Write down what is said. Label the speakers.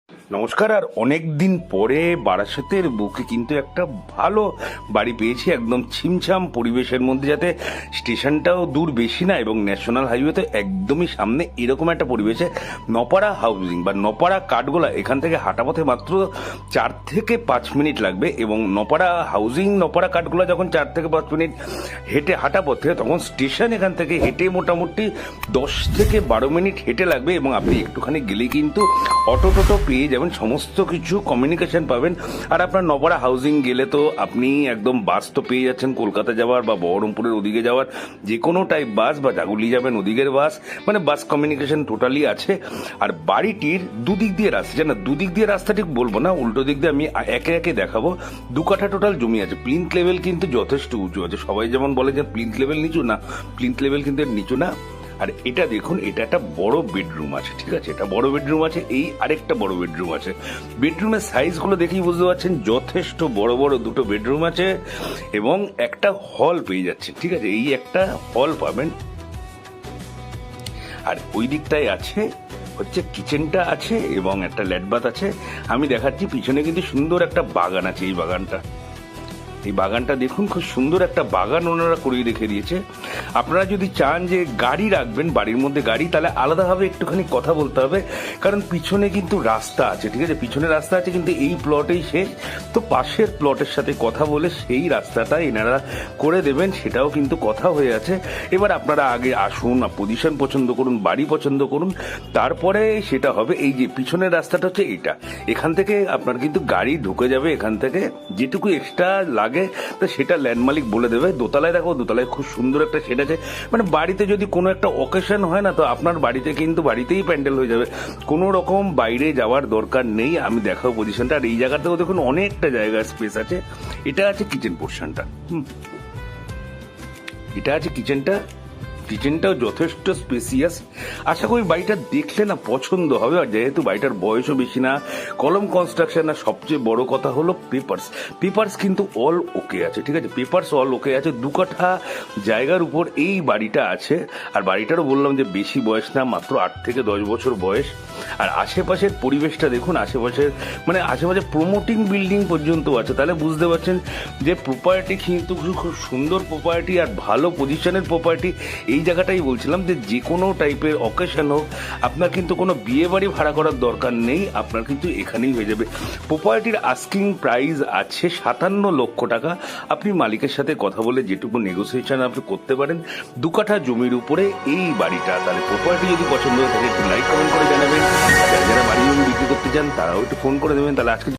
Speaker 1: নমস্কার। আর অনেক দিন পরে বারাসাতের বুকে কিন্তু একটা ভালো বাড়ি পেয়েছি, একদম ছিমছাম পরিবেশের মধ্যে, যাতে স্টেশনটাও দূর বেশি না এবং ন্যাশনাল হাইওয়ে তো একদমই সামনে, এরকম একটা পরিবেশে নপাড়া হাউজিং বা নপাড়া কাঠগোলা, এখান থেকে হাঁটাপথে মাত্র 4 থেকে 5 মিনিট লাগবে। এবং নপাড়া হাউজিং নপাড়া কাঠগোলা যখন 4 থেকে 5 মিনিট হেঁটে হাঁটা পথে, তখন স্টেশন এখান থেকে হেঁটে মোটামুটি 10 থেকে 12 মিনিট হেঁটে লাগবে। এবং আপনি একটুখানি গেলেই কিন্তু অটো টোটো পেয়ে যাবেন, সমস্ত কিছু কমিউনিকেশন পাবেন। আর আপনার নপাড়া হাউজিং গেলে তো আপনি একদম বাস তো পেয়ে যাচ্ছেন, কলকাতা যাওয়ার বা বহরমপুরের ওদিকে যাওয়ার যে কোনো টাইপ বাস, বা জাগুলি যাবেন ওদিকের বাস, মানে বাস কমিউনিকেশন টোটালি আছে। আর বাড়িটির দুদিক দিয়ে রাস্তা, জানা দুদিক দিয়ে রাস্তা ঠিক বলবো না, উল্টো দিক দিয়ে আমি একে একে দেখাবো। 2 কাঠা টোটাল জমি আছে। প্লিন্থ লেভেল কিন্তু যথেষ্ট উঁচু আছে। সবাই যেমন বলে যে প্লিন্থ লেভেল নিচু, না, প্লিন্থ লেভেল কিন্তু এর নিচু না। আর এটা দেখুন, এটা একটা বড় বেডরুম আছে, ঠিক আছে, এটা বড় বেডরুম আছে। এই আরেকটা বড় বেডরুম আছে। বেডরুমের সাইজগুলো দেখেই বুঝতে পারছেন যথেষ্ট বড় বড় দুটো বেডরুম আছে এবং একটা হল পেয়ে যাচ্ছে, ঠিক আছে, এই একটা হল পাবেন। আর ওই দিকটায় আছে হচ্ছে কিচেনটা আছে এবং একটা ল্যাটবাথ আছে। আমি দেখাচ্ছি, পিছনে কিন্তু সুন্দর একটা বাগান আছে। এই বাগানটা দেখুন, খুব সুন্দর একটা বাগান ওনারা করিয়ে রেখে দিয়েছে। আপনারা যদি চান যে গাড়ি রাখবেন, বাড়ির মধ্যে গাড়ি, তাহলে আলাদাভাবে একটুখানি কথা বলতে হবে, কারণ পিছনে কিন্তু রাস্তা আছে, ঠিক আছে, পিছনে রাস্তা আছে, কিন্তু এই প্লটেই শেষ। তো পাশের প্লটের সাথে কথা বলে সেই রাস্তাটা এনারা করে দেবেন, সেটাও কিন্তু কথা হয়ে আছে। এবার আপনারা আগে আসুন, পজিশন পছন্দ করুন, বাড়ি পছন্দ করুন, তারপরে সেটা হবে। এই যে পিছনের রাস্তাটা হচ্ছে এইটা, এখান থেকে আপনার কিন্তু গাড়ি ঢুকে যাবে। এখান থেকে যেটুকু এক্সট্রা লাগে তো সেটা ল্যান্ড মালিক বলে দেবে। দোতলায় দেখো, দোতলায় খুব সুন্দর একটা শেড আছে। মানে বাড়িতে যদি কোনো একটা অকেশন হয় না, তো আপনার বাড়িতে কিন্তু বাড়িতেই প্যান্ডেল হয়ে যাবে, কোনো রকম বাইরে যাওয়ার দরকার নেই। আমি দেখাবো পজিশনটা। আর এই জায়গাতেও দেখুন অনেকটা জায়গার স্পেস আছে। এটা আছে কিচেন পোর্শনটা, এটা আছে কিচেনটাও যথেষ্ট স্পেসিয়াস। আশা করি বাড়িটা দেখলে না পছন্দ হবে। আর যেহেতু বাড়িটার বয়সও বেশি না, কলম কনস্ট্রাকশন, আর সবচেয়ে বড় কথা হলো পেপারস কিন্তু অল ওকে আছে, ঠিক আছে, পেপারস অল ওকে আছে। 2 কাঠা জায়গার উপর এই বাড়িটা আছে। আর বাড়িটারও বললাম যে বেশি বয়স না, মাত্র 8 থেকে 10 বছর বয়স। আর আশেপাশের পরিবেশটা দেখুন, আশেপাশে প্রমোটিং বিল্ডিং পর্যন্ত আছে। তাহলে বুঝতে পারছেন যে প্রপার্টি কিন্তু খুব সুন্দর প্রপার্টি আর ভালো পজিশনের প্রপার্টি। এই জায়গাটাই বলছিলাম যে কোনো টাইপের অকেশন হোক, আপনার কিন্তু কোনো বিয়ে বাড়ি ভাড়া করার দরকার নেই, আপনার কিন্তু এখানেই হয়ে যাবে। প্রপার্টির আস্কিং প্রাইস আছে 57 লক্ষ টাকা। আপনি মালিকের সাথে কথা বলে যেটুকু নেগোসিয়েশন আপনি করতে পারেন। 2 কাঠা জমির উপরে এই বাড়িটা। তাহলে প্রপার্টি যদি পছন্দ হয়ে থাকে একটু লাইক কমেন্ট করে জানাবেন। যারা বাড়ি জমি বিক্রি করতে চান তারাও একটু ফোন করে দেবেন। তাহলে আজকে